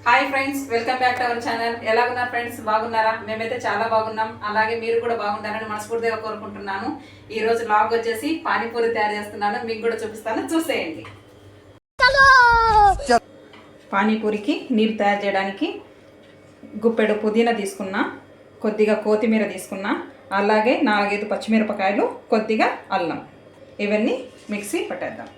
Hi friends, welcome back to our channel. ఎలా ఉన్నారు friends? బాగున్నారా? మేమైతే చాలా బాగున్నాం. అలాగే మీరు కూడా బాగుంటారని మనస్ఫూర్తిగా కోరుకుంటున్నాను. ఈ రోజు వ్లాగ్ వచ్చేసి పానీపూరి తయారు చేస్తున్నాను, మీకు కూడా చూపిస్తాను, చూసేయండి. పానీపూరికి నీరు తయారు చేయడానికి గుప్పెడు పుదీనా తీసుకున్నా, కొద్దిగా కొత్తిమీర తీసుకున్నా, అలాగే 4-5 పచ్చిమిరపకాయలు, కొద్దిగా అల్లం, ఇవన్నీ మిక్సీ పట్టేద్దాం.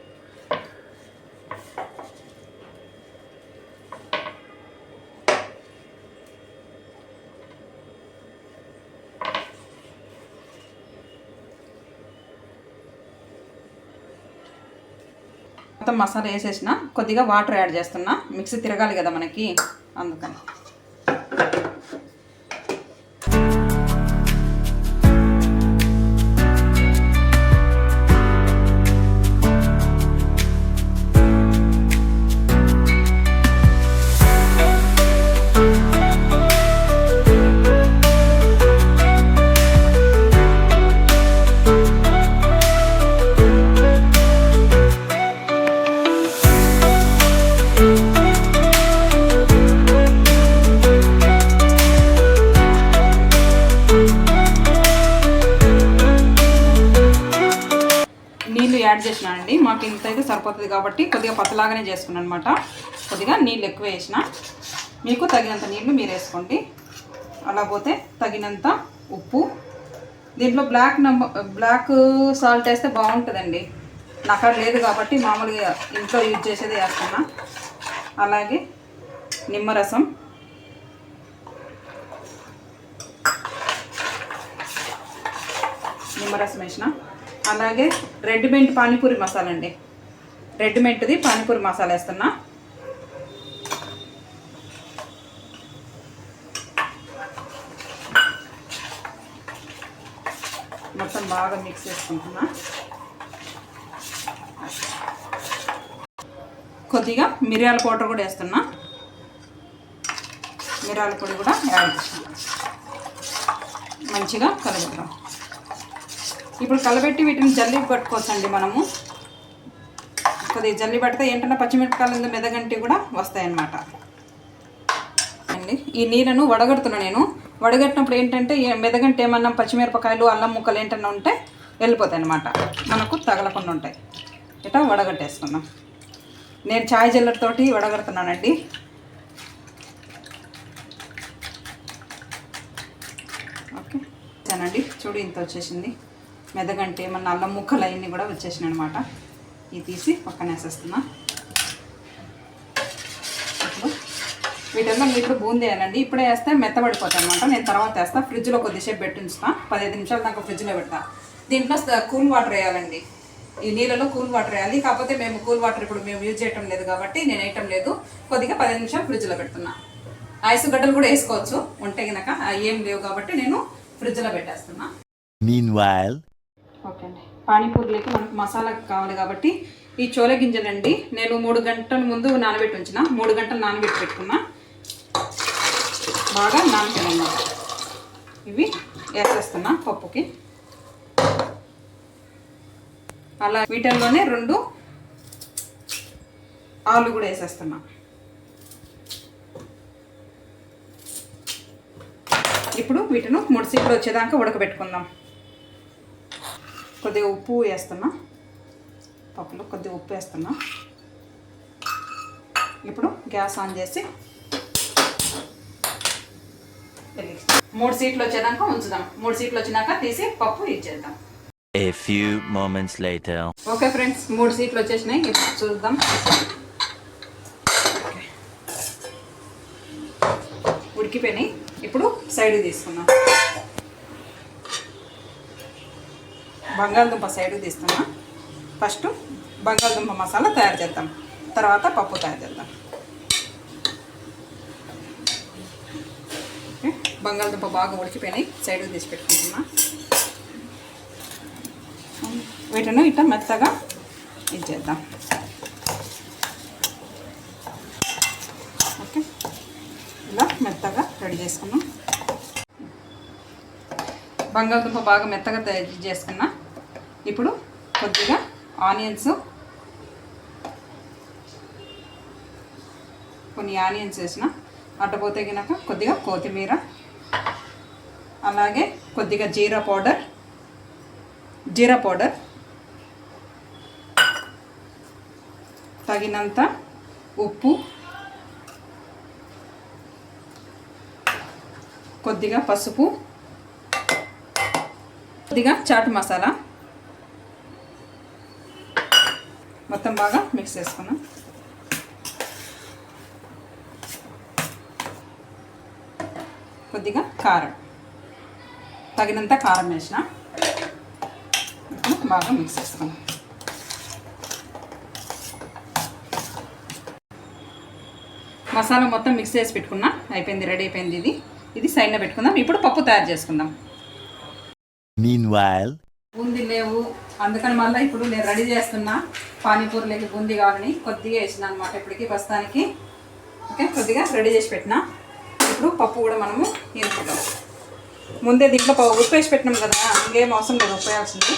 మొత్తం మసాలా వేసేసిన, కొద్దిగా వాటర్ యాడ్ చేస్తున్నా, మిక్సీ తిరగాలి కదా మనకి, అందుకని. నీళ్ళు యాడ్ చేసినానండి, మాకు ఇంత అయితే సరిపోతుంది కాబట్టి కొద్దిగా పతలాగానే చేసుకున్నాను అనమాట. కొద్దిగా నీళ్ళు ఎక్కువ వేసిన, మీకు తగినంత నీళ్ళు మీరు వేసుకోండి. అలా పోతే తగినంత ఉప్పు, దీంట్లో బ్లాక్ సాల్ట్ వేస్తే బాగుంటుందండి. నాకు అక్కడ లేదు కాబట్టి మామూలుగా ఇంట్లో యూజ్ చేసేది వేస్తున్నా. అలాగే నిమ్మరసం, వేసిన, అలాగే రెడ్ మెంట్ పానీపూరి మసాలా అండి, రెడ్ మెంట్ది పానీపూరి మసాలా వేస్తున్నా. మొత్తం బాగా మిక్స్ చేసుకుంటున్నా. కొద్దిగా మిరియాల పౌడర్ కూడా వేస్తున్నా, మిరియాల పొడి కూడా యాడ్ చేస్తున్నా. మంచిగా కలుపుతాం. ఇప్పుడు కలబెట్టి వీటిని జల్లి పట్టుకోవచ్చండి మనము. కొద్దిగా జల్లి పడితే ఏంటంటే పచ్చిమిరపకాయలు మెదగంటి కూడా వస్తాయన్నమాట అండి. ఈ నీళ్ళను వడగడుతున్నా నేను. వడగట్టినప్పుడు ఏంటంటే మెదగంటి ఏమన్నా పచ్చిమిరపకాయలు, అల్లం ముక్కలు ఏంటన్నా ఉంటే వెళ్ళిపోతాయి అన్నమాట, మనకు తగలకుండా ఉంటాయి. ఇట్లా వడగట్టేసుకుందాం. నేను చాయ్ జల్లెడతోటి వడగడుతున్నానండి. ఓకే చానండి, చూడు ఇంత వచ్చేసింది. మెదగంటే ఏమన్నా అల్లం ముక్కలు అవన్నీ కూడా వచ్చేసినాయి అనమాట. ఇది తీసి పక్కన వేసేస్తున్నా. ఇప్పుడు వీటిల్లో ఇప్పుడు బూందీ వేయాలండి. ఇప్పుడే వేస్తే మెత్తబడిపోతాయి అనమాట. నేను తర్వాత వేస్తా. ఫ్రిడ్జ్లో కొద్దిసేపు పెట్టి ఉంచుతా, 15 నిమిషాలు దాకా ఫ్రిడ్జ్లో పెడతా. దీంట్లో కూల్ వాటర్ వేయాలండి. ఈ నీళ్ళలో కూల్ వాటర్ వేయాలి. కాకపోతే మేము కూల్ వాటర్ ఇప్పుడు మేము యూజ్ చేయటం లేదు కాబట్టి నేను వేయటం లేదు. కొద్దిగా 15 నిమిషాలు ఫ్రిడ్జ్లో పెడుతున్నా. ఐస్ గడ్డలు కూడా వేసుకోవచ్చు ఉంటే కనుక, ఏం లేవు కాబట్టి నేను ఫ్రిడ్జ్లో పెట్టేస్తున్నా. ఓకే అండి, పానీపూరిలోకి మనకు మసాలా కావాలి కాబట్టి ఈ చోలే గింజలండి నేను 3 గంటల ముందు నానబెట్టి ఉంచిన. 3 గంటలు నానబెట్టి పెట్టుకున్నా, బాగా నానబెట్టనమాట. ఇవి వేసేస్తున్నా పప్పుకి. అలా వీటిల్లోనే 2 ఆలు కూడా వేసేస్తున్నా. ఇప్పుడు వీటిని 3 సీట్లు వచ్చేదాకా ఉడకబెట్టుకుందాం. కొద్దిగా ఉప్పు వేస్తున్నా, పప్పులో కొద్దిగా ఉప్పు వేస్తున్నా. ఇప్పుడు గ్యాస్ ఆన్ చేసి 3 సీట్లు వచ్చేదాకా ఉంచుదాం. 3 సీట్లు వచ్చినాక తీసి పప్పు ఇచ్చేద్దాం. A few moments later. Okay friends, 3 సీట్లు వచ్చేసినాయి. ఇప్పుడు చూద్దాం. ఉడికిపోయినాయి. ఇప్పుడు సైడ్ తీసుకుందాం. బంగాళదుంప సైడ్కి తీస్తున్నా. ఫస్ట్ బంగాళదుంప మసాలా తయారు చేద్దాం, తర్వాత పప్పు తయారు చేద్దాం. ఓకే, బంగాళదుంప బాగా ఉడికిపోయినాయి, సైడ్కి తీసి పెట్టుకుంటున్నా. వీటిని ఇట్లా మెత్తగా ఇచ్చేద్దాం. ఓకే, ఇలా మెత్తగా రెడీ చేసుకున్నాం. బంగాళదుంప బాగా మెత్తగా తయారు చేసుకున్నా. ఇప్పుడు కొద్దిగా ఆనియన్స్, కొన్ని ఆనియన్స్ వేసిన, అట్టపోతే గినక కొద్దిగా కొత్తిమీర, అలాగే కొద్దిగా జీరా పౌడర్, తగినంత ఉప్పు, కొద్దిగా పసుపు, కొద్దిగా చాట్ మసాలా మొత్తం బాగా మిక్స్ చేసుకున్నాం. కొద్దిగా కారం, తగినంత కారం వేసిన, బాగా మిక్స్ చేసుకున్నాం. మసాలా మొత్తం మిక్స్ చేసి పెట్టుకున్నా, అయిపోయింది, రెడీ అయిపోయింది. ఇది సైడ్లో పెట్టుకుందాం. ఇప్పుడు పప్పు తయారు చేసుకుందాం. Meanwhile, బూందీ లేవు, అందుకని మళ్ళీ ఇప్పుడు నేను రెడీ చేస్తున్నా. పానీపూరిలోకి బూందీ కావాలని కొద్దిగా వేసిన అనమాట ఇప్పటికి ప్రస్తుతానికి. ఓకే, కొద్దిగా రెడీ చేసి పెట్టినా. ఇప్పుడు పప్పు కూడా మనము వేసుకుందాం. ముందే దీంట్లో ఉప్పు వేసి పెట్టినాం కదా, ఇంకేం అవసరం లేదు, ఉప్పు వేయాల్సింది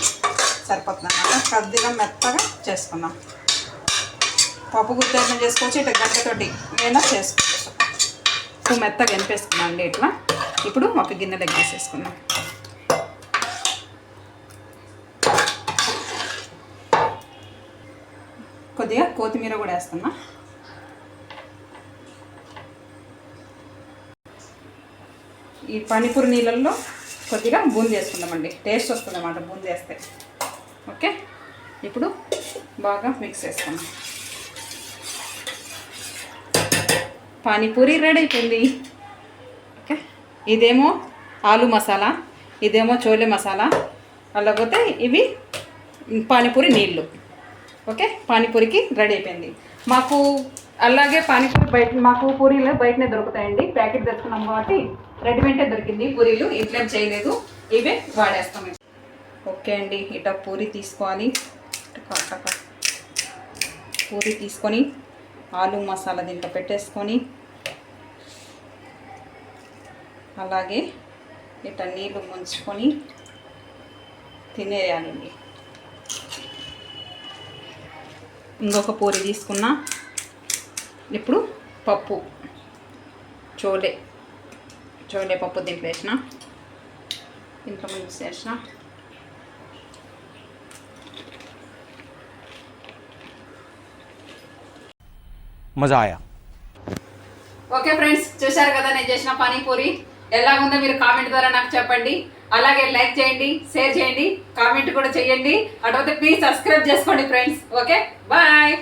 సరిపోతుంది అన్నమాట. కొద్దిగా మెత్తగా చేసుకుందాం. పప్పు గుర్తు చేసుకోవచ్చు, ఇట్లా గంటతోటి ఏదైనా చేసుకోవచ్చు. ఉప్పు మెత్తగా ఎనిపేసుకున్నాం అండి ఇట్లా. ఇప్పుడు ఒక గిన్నెలోకి వేసేసుకుందాం. కొద్దిగా కొత్తిమీర కూడా వేస్తున్నా. ఈ పానీపూరి నీళ్ళల్లో కొద్దిగా బూందీ వేసుకుందామండి, టేస్ట్ వస్తుంది అన్నమాట బూందీ వేస్తే. ఓకే, ఇప్పుడు బాగా మిక్స్ చేసుకుందాం. పానీపూరి రెడీ అయిపోయింది. ఓకే, ఇదేమో ఆలు మసాలా, ఇదేమో చోలే మసాలా, అలాగైతే ఇవి పానీపూరి నీళ్ళు. ఓకే, పానీపూరికి రెడీ అయిపోయింది. మాకు అలాగే పానీపూరి బయట, మాకు పూరీలు బయటనే దొరుకుతాయండి, ప్యాకెట్ తెచ్చుకున్నాం కాబట్టి రెడీమేడే దొరికింది. పూరీలు ఇంట్లో చేయలేదు, ఇవే వాడేస్తాం. ఓకే అండి, ఇట్లా పూరి తీసుకోవాలి. పూరి తీసుకొని ఆలు మసాలా దీంట్లో పెట్టేసుకొని, అలాగే ఇట్లా నీళ్ళు ముంచుకొని తినేయాలండి. ఇంకొక పూరి తీసుకున్నా. ఇప్పుడు పప్పు, చోలే పప్పు దీంట్లో వేసిన, ఇంట్లో మిక్స్ చేసిన. మజా ఆయా. ఓకే ఫ్రెండ్స్, చూశారు కదా నేను చేసిన పానీపూరి. ఎలాగుందో మీరు కామెంట్ ద్వారా నాకు చెప్పండి. అలాగే లైక్ చేయండి, షేర్ చేయండి, కామెంట్ కూడా చేయండి. అటువంటి ప్లీజ్ సబ్స్క్రైబ్ చేసుకోండి ఫ్రెండ్స్. Okay, bye.